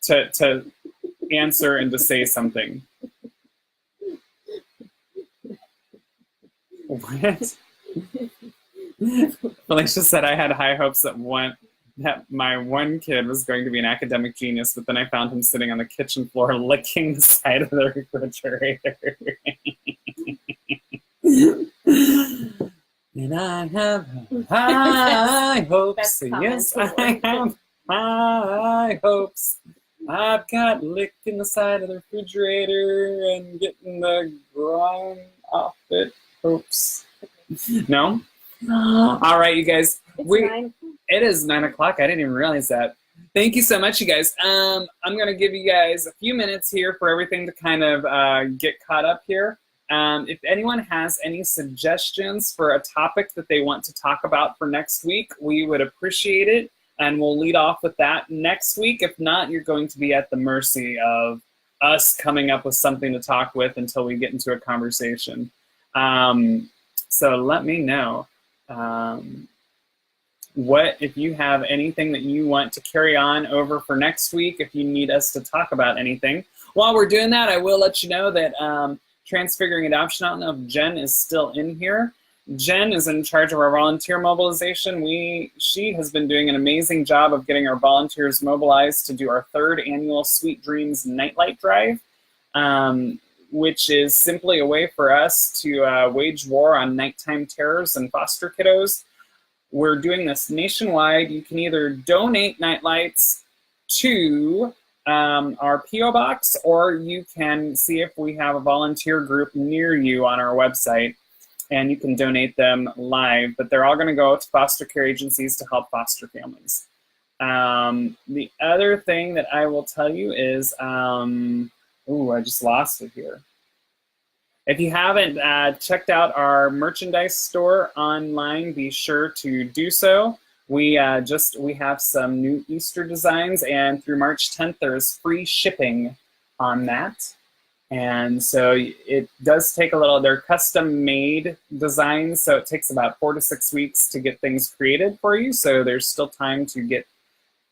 to answer and to say something. What? Felicia said I had high hopes that my one kid was going to be an academic genius, but then I found him sitting on the kitchen floor licking the side of the refrigerator. And I have high hopes. Yes, I have high hopes. I've got licking the side of the refrigerator and getting the grime off it. Hopes. No? All right, you guys. It is 9 o'clock. I didn't even realize that. Thank you so much, you guys. I'm going to give you guys a few minutes here for everything to kind of get caught up here. If anyone has any suggestions for a topic that they want to talk about for next week, we would appreciate it. And we'll lead off with that next week. If not, you're going to be at the mercy of us coming up with something to talk with until we get into a conversation. So let me know. If you have anything that you want to carry on over for next week, if you need us to talk about anything. While we're doing that, I will let you know that Transfiguring Adoption, I don't know if Jen is still in here. Jen is in charge of our volunteer mobilization. She has been doing an amazing job of getting our volunteers mobilized to do our 3rd annual Sweet Dreams Nightlight Drive. which is simply a way for us to wage war on nighttime terrors and foster kiddos. We're doing this nationwide. You can either donate nightlights to our P.O. box, or you can see if we have a volunteer group near you on our website, and you can donate them live. But they're all going to go to foster care agencies to help foster families. The other thing that I will tell you is, ooh, I just lost it here. If you haven't checked out our merchandise store online, be sure to do so. We have some new Easter designs, and through March 10th, there's free shipping on that. And so it does take a little, they're custom made designs, so it takes about 4 to 6 weeks to get things created for you. So there's still time to get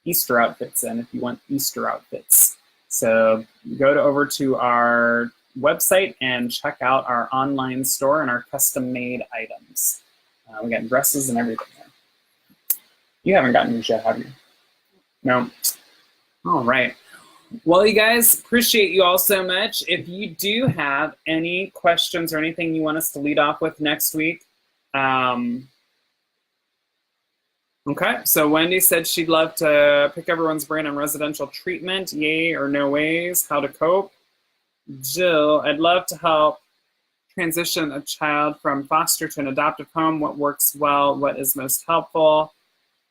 Easter outfits in if you want Easter outfits. So go over to our website and check out our online store and our custom made items. We got dresses and everything there. You haven't gotten yours yet, have you? No. All right. Well, you guys, appreciate you all so much. If you do have any questions or anything you want us to lead off with next week, okay, so Wendy said she'd love to pick everyone's brain on residential treatment, yay or no ways, how to cope. Jill, I'd love to help transition a child from foster to an adoptive home. What works well, what is most helpful?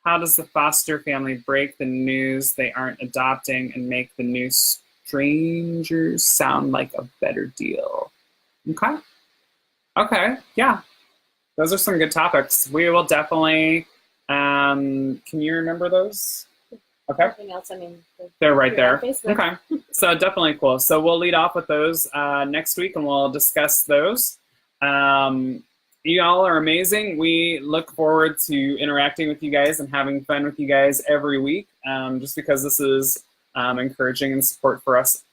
How does the foster family break the news they aren't adopting and make the new strangers sound like a better deal? Okay. Okay, yeah. Those are some good topics. We will definitely, can you remember those? Okay. Anything else? I mean, they're right there. Okay. So definitely cool. So we'll lead off with those next week, and we'll discuss those. You all are amazing. We look forward to interacting with you guys and having fun with you guys every week, just because this is encouraging and support for us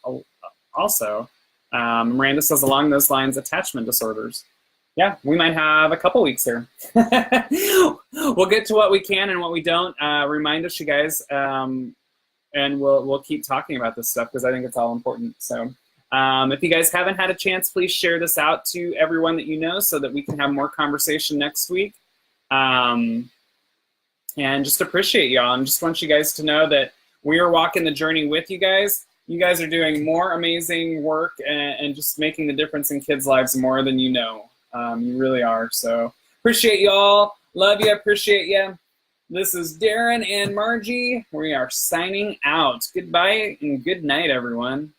also. Miranda says along those lines, attachment disorders. Yeah, we might have a couple weeks here. We'll get to what we can and what we don't. Remind us, you guys, and we'll keep talking about this stuff because I think it's all important. So if you guys haven't had a chance, please share this out to everyone that you know so that we can have more conversation next week. And just appreciate y'all, and just want you guys to know that we are walking the journey with you guys. You guys are doing more amazing work and just making the difference in kids' lives more than you know. You really are. So appreciate y'all. Love you. Appreciate you. This is Darren and Margie. We are signing out. Goodbye and good night, everyone.